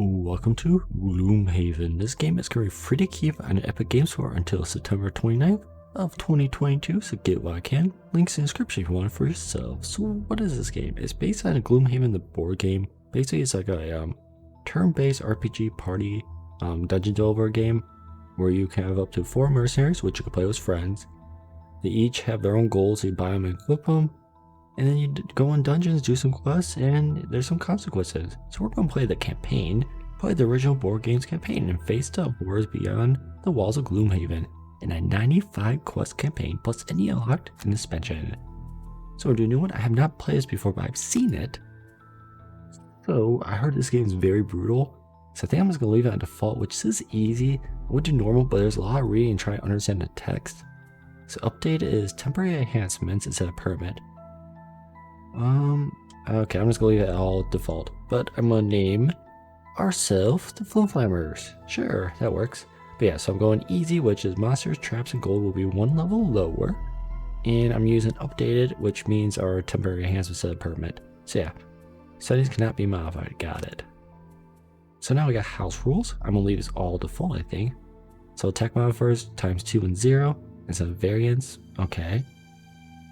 Welcome to Gloomhaven. This game is currently free to keep on the Epic Games Store until September 29th of 2022, so get what I can. Links in the description if you want it for yourself. So what is this game? It's based on Gloomhaven, the board game. Basically it's like a turn-based RPG party dungeon delver game where you can have up to 4 mercenaries, which you can play with friends. They each have their own goals, so you buy them and equip them. And then you go on dungeons, do some quests, and there's some consequences. So we're going to play the campaign, play the original board games campaign, and face the horrors beyond the walls of Gloomhaven in a 95 quest campaign plus any unlocked and expansion. So we're doing a new one. I have not played this before, but I've seen it. So I heard this game is very brutal. So I think I'm just going to leave it on default, which says easy. I would do normal, but there's a lot of reading and trying to understand the text. So update is temporary enhancements instead of permanent. Okay, I'm just gonna leave it all default, but I'm gonna name ourselves the Flammers. Sure, that works. But yeah, so I'm going easy, which is monsters, traps, and gold will be 1 level lower. And I'm using updated, which means our temporary enhancements instead of permanent. So yeah, settings cannot be modified. Got it. So now we got house rules. I'm gonna leave this all default, I think. So attack modifiers times 2 and 0 instead of variance. Okay.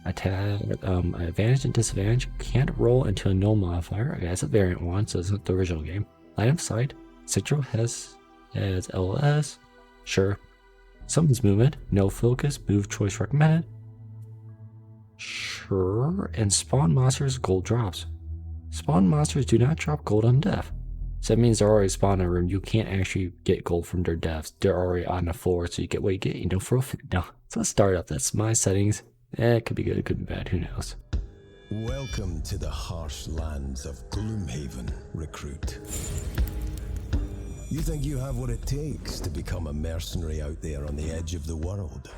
Attack, advantage and disadvantage can't roll until a null modifier. Okay, that's a variant one, so it's not the original game. Line of sight, Citro has LS, sure. Summons movement, no focus, move choice recommended, sure. And spawn monsters, gold drops. Spawn monsters do not drop gold on death. So that means they're already spawned in a room. You can't actually get gold from their deaths. They're already on the floor, so you get what you get. You don't throw no. So let's start up. That's my settings. It could be good, it could be bad, who knows. Welcome to the harsh lands of Gloomhaven, recruit. You think you have what it takes to become a mercenary out there on the edge of the world?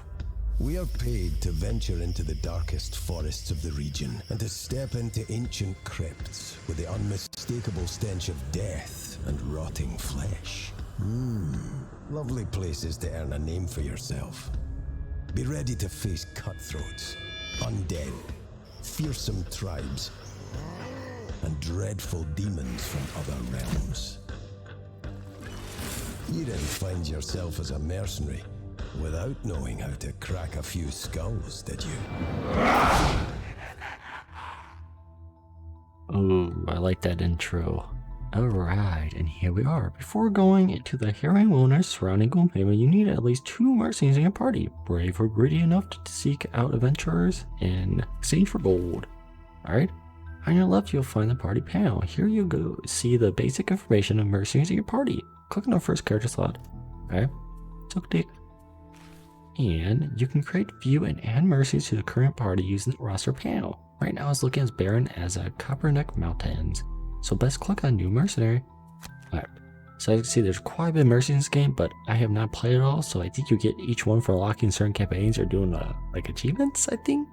We are paid to venture into the darkest forests of the region and to step into ancient crypts with the unmistakable stench of death and rotting flesh. Lovely places to earn a name for yourself. Be ready to face cutthroats, undead, fearsome tribes, and dreadful demons from other realms. You didn't find yourself as a mercenary without knowing how to crack a few skulls, did you? Oh, I like that intro. Alright, and here we are. Before going into the harrowing wilderness surrounding Gloomhaven, you need at least 2 mercenaries in your party, brave or greedy enough to seek out adventurers in exchange for gold. Alright, on your left you'll find the party panel. Here you go see the basic information of mercenaries in your party. Click on the first character slot. Okay, so click. And you can create, view, and add mercenaries to the current party using the roster panel. Right now it's looking as barren as a Copperneck Mountains. So best click on new mercenary. Alright, so as you can see there's quite a bit of mercenaries in this game, but I have not played it all, so I think you get each one for unlocking certain campaigns or doing like achievements, I think.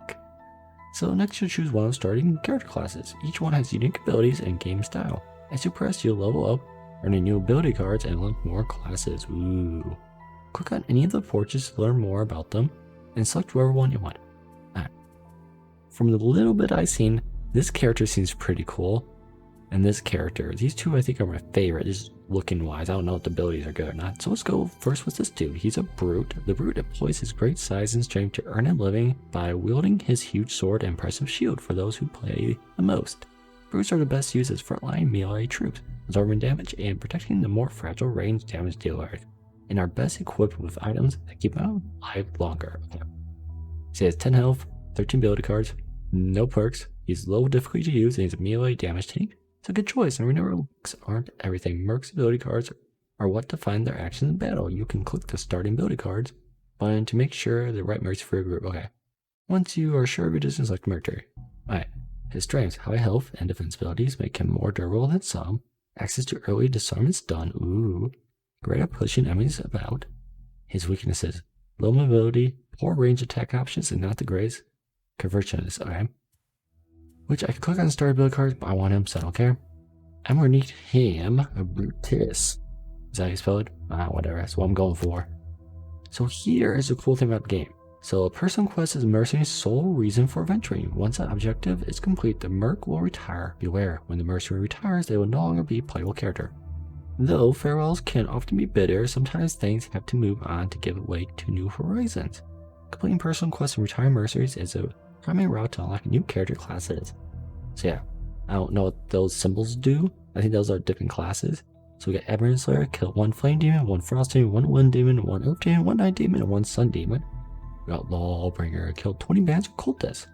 So next you'll choose one of the starting character classes. Each one has unique abilities and game style. As you press, you'll level up, earning new ability cards and unlock more classes. Ooh. Click on any of the portraits to learn more about them, and select whatever one you want. Alright. From the little bit I've seen, this character seems pretty cool. And this character, these two I think are my favorite, just looking wise. I don't know if the abilities are good or not. So let's go first with this dude. He's a brute. The brute employs his great size and strength to earn a living by wielding his huge sword and impressive shield for those who play the most. Brutes are the best used as frontline melee troops, absorbing damage and protecting the more fragile range damage dealers, and are best equipped with items that keep them alive longer. Okay. So he has 10 health, 13 ability cards, no perks, he's low difficulty to use, and he's a melee damage tank. It's a good choice, and remember, looks aren't everything. Mercs' ability cards are what define their actions in battle. You can click the starting ability cards button to make sure the right mercs for your group. Okay. Once you are sure of your distance, select mercenary. Alright. His strengths, high health and defense abilities make him more durable than some. Access to early disarmament stun. Ooh. Great at pushing enemies about. His weaknesses, low mobility, poor range attack options, and not the greatest conversionist. Okay. Which I can click on start ability cards, but I want him, so I don't care. I'm gonna need him a Brutus. Is that how you spell it? Whatever, that's what I'm going for. So here is the cool thing about the game. So a personal quest is a mercenary's sole reason for adventuring. Once that objective is complete, the merc will retire. Beware, when the mercenary retires, they will no longer be a playable character. Though farewells can often be bitter, sometimes things have to move on to give way to new horizons. Completing personal quests and retiring mercenaries is a primary route to unlock new character classes. So yeah, I don't know what those symbols do. I think those are different classes. So we got Aberrant Slayer, kill 1 flame demon, 1 frost demon, 1 wind demon, 1 earth demon, 1 night demon, and 1 sun demon. We got Lawbringer, killed 20 bands of cultists.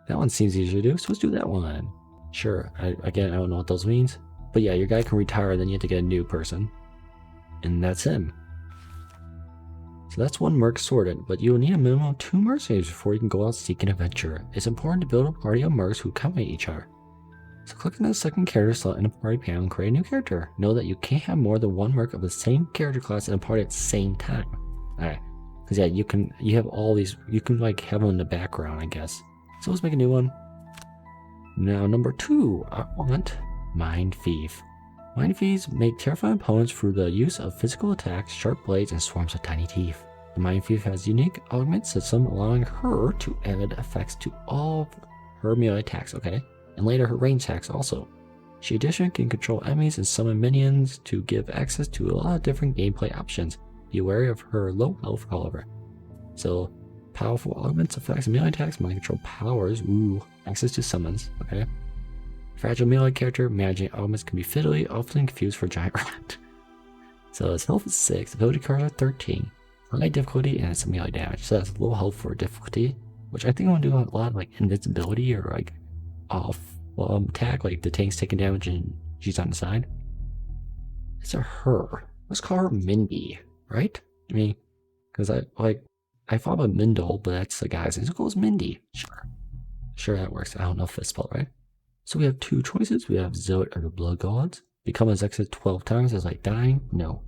That one seems easier to do, so let's do that one. Sure, again, I don't know what those means. But yeah, your guy can retire, then you have to get a new person. And that's him. So that's 1 merc sorted, but you will need a minimum of 2 mercenaries before you can go out seeking adventure. It's important to build a party of mercs who complement each other. So click on the second character slot in the party panel and create a new character. Know that you can't have more than 1 merc of the same character class in a party at the same time. Alright, because yeah, you have all these, you can like have them in the background, I guess. So let's make a new one. Now number 2, I want Mind Thief. Mind Thieves make terrifying opponents through the use of physical attacks, sharp blades, and swarms of tiny teeth. The Mind Thief has a unique augment system allowing her to add effects to all of her melee attacks, okay? And later her range attacks also. She additionally can control enemies and summon minions to give access to a lot of different gameplay options. Be wary of her low health, however. So, powerful augments, effects, and melee attacks, mind control powers, access to summons, okay? Fragile melee character, managing augments can be fiddly, often confused for a giant rat. So its health is 6, ability cards are 13, high difficulty, and it's a melee damage. So that's low health for difficulty, which I think I'm gonna do a lot of like invincibility or like off attack, like the tank's taking damage and she's on the side. It's a her. Let's call her Mindy, right? I mean, because I thought about Mindle, but that's the guy's. Let's go with Mindy. Sure, that works. I don't know if that's spelled right. So we have 2 choices. We have Zoet or the Blood Gods. Become as exit 12 times as like dying? No.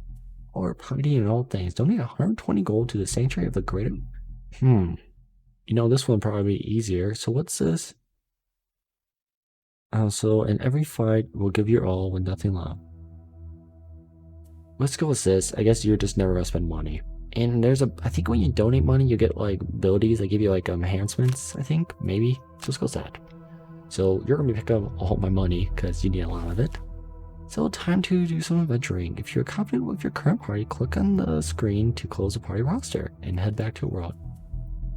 Or piety in all things. Donate 120 gold to the Sanctuary of the Greater. You know, this one probably be easier. So what's this? So in every fight, we'll give your all with nothing left. Let's go with this. I guess you're just never gonna spend money. And there's I think when you donate money, you get like abilities. They give you like enhancements, I think, maybe. So let's go with that. So you're gonna pick up all my money because you need a lot of it. So time to do some adventuring. If you're confident with your current party, click on the screen to close the party roster and head back to a world.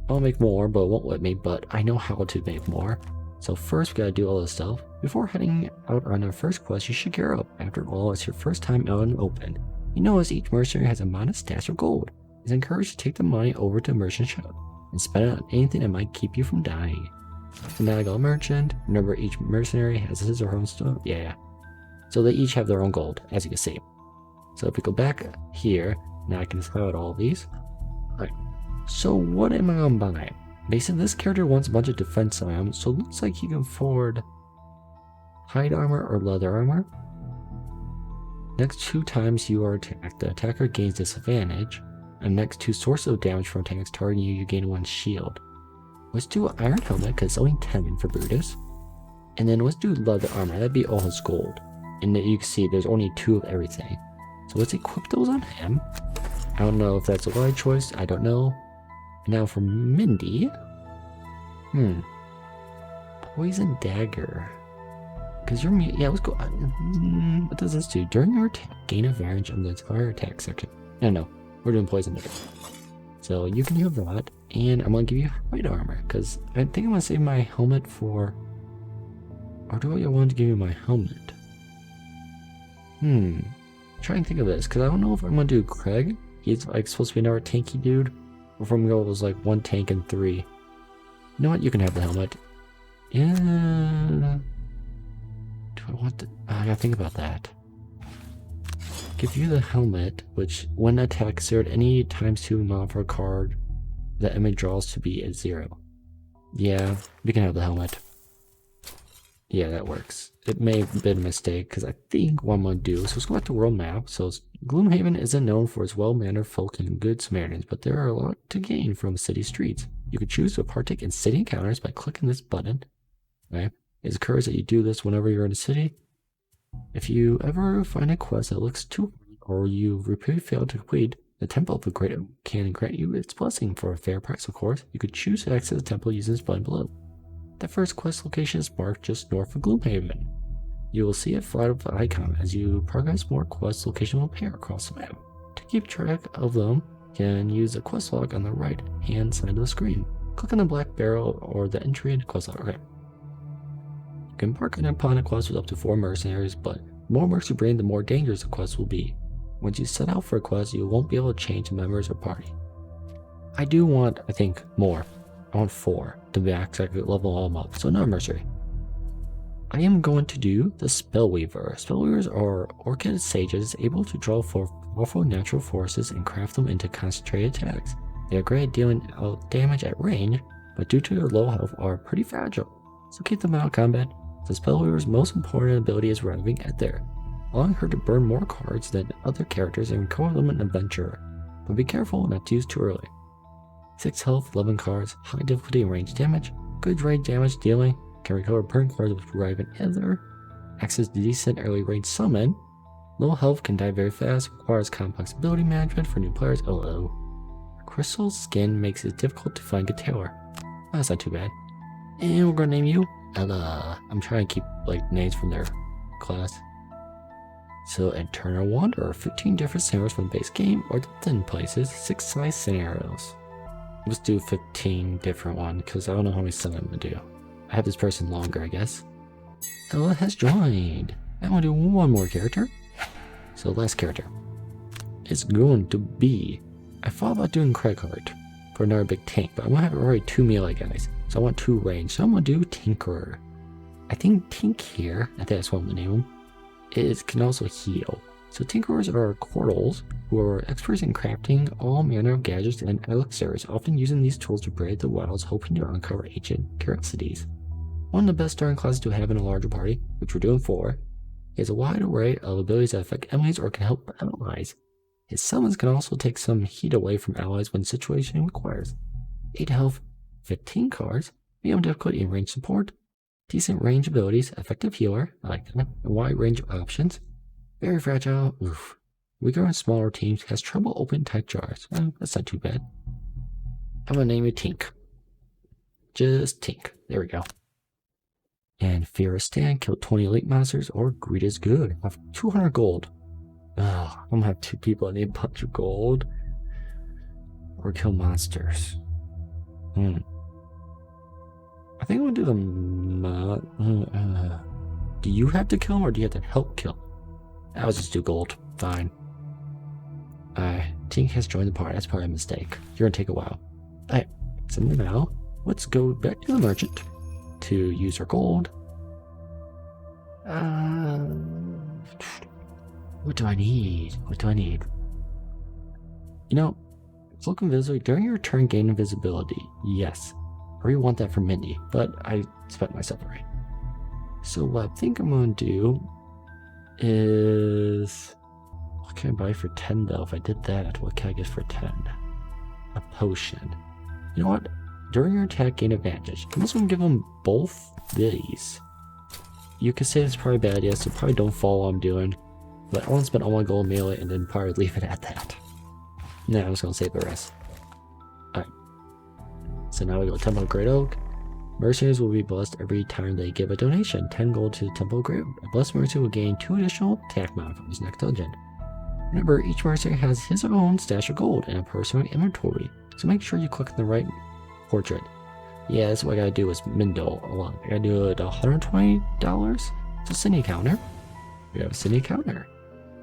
I'll make more, but it won't let me, but I know how to make more. So first we gotta do all this stuff. Before heading out on our first quest, you should gear up. After all, it's your first time out in the open. You know, as each mercenary has a modest stash of gold. It's encouraged to take the money over to the merchant shop and spend it on anything that might keep you from dying. Fanatical merchant. Remember, each mercenary has his or her own stuff. Yeah. So they each have their own gold, as you can see. So if we go back here, now I can sell out all of these. Alright. So what am I gonna buy? Basically, this character wants a bunch of defense items, so it looks like he can afford hide armor or leather armor. Next 2 times you are attacked, the attacker gains disadvantage. And next 2 sources of damage from attacks targeting you, you gain 1 shield. Let's do Iron Helmet, because it's only 10 for Brutus. And then let's do Leather Armor, that'd be all his gold. And you can see there's only 2 of everything. So let's equip those on him. I don't know if that's a right choice, I don't know. Now for Mindy. Poison Dagger. Because you're yeah, let's go. What does this do? During your attack, gain advantage on the entire attack section. No, we're doing Poison Dagger. So you can have that, and I'm gonna give you hide armor because I think I'm gonna save my helmet for. Or do I want to give you my helmet? Try and think of this because I don't know if I'm gonna do Craig. He's like supposed to be another tanky dude, or if I'm gonna go with like 1 tank and 3. You know what? You can have the helmet. Yeah. Do I want the? I gotta think about that. Give you the helmet, which when attack zeroed any ×2 amount for a card the enemy draws to be at 0. Yeah, we can have the helmet. Yeah, that works. It may have been a mistake because I think what I'm gonna do. So let's go back to world map. So Gloomhaven isn't known for its well-mannered folk and good Samaritans, but there are a lot to gain from city streets. You can choose to partake in city encounters by clicking this button. Right? It's encouraged that you do this whenever you're in a city. If you ever find a quest that looks too hard or you repeatedly fail to complete, the Temple of the Great can grant you its blessing for a fair price, of course. You could choose to exit the temple using this button below. The first quest location is marked just north of Gloomhaven. You will see a flat icon as you progress. More quest location will appear across the map. To keep track of them, you can use the quest log on the right hand side of the screen. Click on the black barrel or the entry into quest log. Okay. You can embark upon a quest with up to 4 mercenaries, but the more mercs you bring, the more dangerous the quest will be. Once you set out for a quest, you won't be able to change members or party. I do want, I think, more. I want 4 to max. I could level all them up. So not mercenary. I am going to do the Spellweaver. Spellweavers are orchid sages able to draw for powerful natural forces and craft them into concentrated attacks. They are great at dealing out damage at range, but due to their low health are pretty fragile. So keep them out of combat. The Spellweaver's most important ability is revving Ether, allowing her to burn more cards than other characters and recover them in an adventure. But be careful not to use too early. 6 health, 11 cards, high difficulty and range damage, good range damage dealing, can recover burn cards with Revving Ether, access decent early range summon, low health, can die very fast, requires complex ability management for new players, Crystal skin makes it difficult to find good tailor. That's not too bad. And we're gonna name you Ella. I'm trying to keep like names from their class. So Eternal Wanderer, 15 different scenarios from the base game or the thin places, 6 size scenarios. Let's do 15 different ones because I don't know how many some I'm gonna do. I have this person longer, I guess. Ella has joined. I want to do one more character. So last character. It's going to be, I thought about doing credit card for another big tank, but I'm gonna have already 2 melee guys. So I want 2 range. So I'm gonna do Tinkerer. I think Tink here, I think that's what I'm gonna name him, can also heal. So Tinkerers are Cortals who are experts in crafting all manner of gadgets and elixirs, often using these tools to brave the wilds, hoping to uncover ancient curiosities. One of the best starting classes to have in a larger party, which we're doing 4, he has a wide array of abilities that affect enemies or can help allies. His summons can also take some heat away from allies when the situation requires. 8 health, 15 cards, medium difficulty and range support, decent range abilities, effective healer, I like that, a wide range of options, very fragile, oof. Weaker and smaller teams, has trouble opening tight jars. That's not too bad. I'm gonna name it Tink. Just Tink. There we go. And Fear is Stand, kill 20 elite monsters, or Greed is Good. I have 200 gold. Oh, I'm gonna have 2 people that need a bunch of gold. Or kill monsters. I think I'm gonna do the do you have to kill them or do you have to help kill? I was just do gold. Fine. Tink has joined the party. That's probably a mistake. You're gonna take a while. Alright, so now let's go back to the merchant to use our gold. What do I need? What do I need? You know, cloak invisibility during your turn, gain invisibility. Yes. I really want that for Mindy, but I spent myself already. So what I think I'm gonna do is, what can I buy for 10 though? If I did that, what can I get for 10? A potion. You know what? During your attack, gain advantage. I'm also gonna give them both these. You could say it's probably a bad idea, so probably don't follow what I'm doing. But I want to spend all my gold melee and then probably leave it at that. No, I'm just gonna save the rest. Alright. So now we go Temple of Great Oak. Mercenaries will be blessed every time they give a donation. 10 gold to Temple of Great Oak. A blessed mercenary will gain 2 additional attack modifiers next dungeon. Remember, each mercenary has his own stash of gold and a personal inventory, so make sure you click on the right portrait. Yeah, that's what I gotta do is Mindle a lot. I gotta do it $120. It's a city counter. We have a city counter.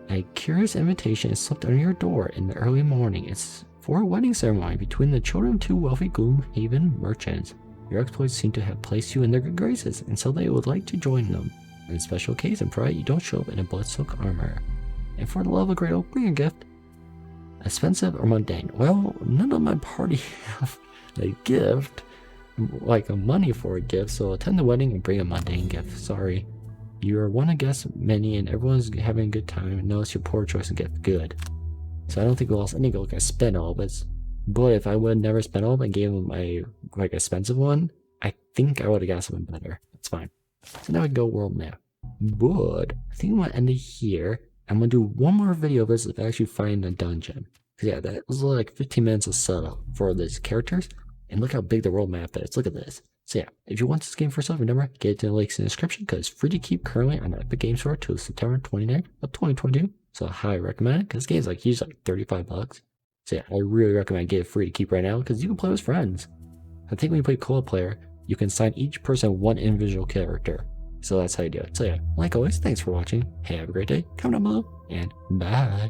A curious invitation is slipped under your door in the early morning. It's for a wedding ceremony between the children of 2 wealthy Gloomhaven merchants. Your exploits seem to have placed you in their good graces, and so they would like to join them. On a special occasion, provided you don't show up in a blood silk armor. And for the love of Great Oak, bring a gift. Expensive or mundane? Well, none of my party have a gift, like a money for a gift, so attend the wedding and bring a mundane gift. Sorry. You are one against many and everyone's having a good time, and notice your poor choice and gift. Good. So I don't think we lost any gold. I spent all of it. But if I would never spend all of it and gave them my like expensive one, I think I would have got something better. That's fine. So now we can go world map. But I think I'm gonna end it here. I'm gonna do one more video of this if I actually find a dungeon. Yeah, that was like 15 minutes of setup for these characters. And look how big the world map is. Look at this. So yeah, if you want this game for yourself, remember, get to the links in the description because it's free to keep currently on the Epic Games Store till September 29th of 2022. So I highly recommend it because the game's like usually like $35. So yeah, I really recommend get it free to keep right now because you can play with friends. I think when you play co-op player, you can assign each person one individual character. So that's how you do it. So yeah, like always, thanks for watching. Have a great day. Comment down below and bye.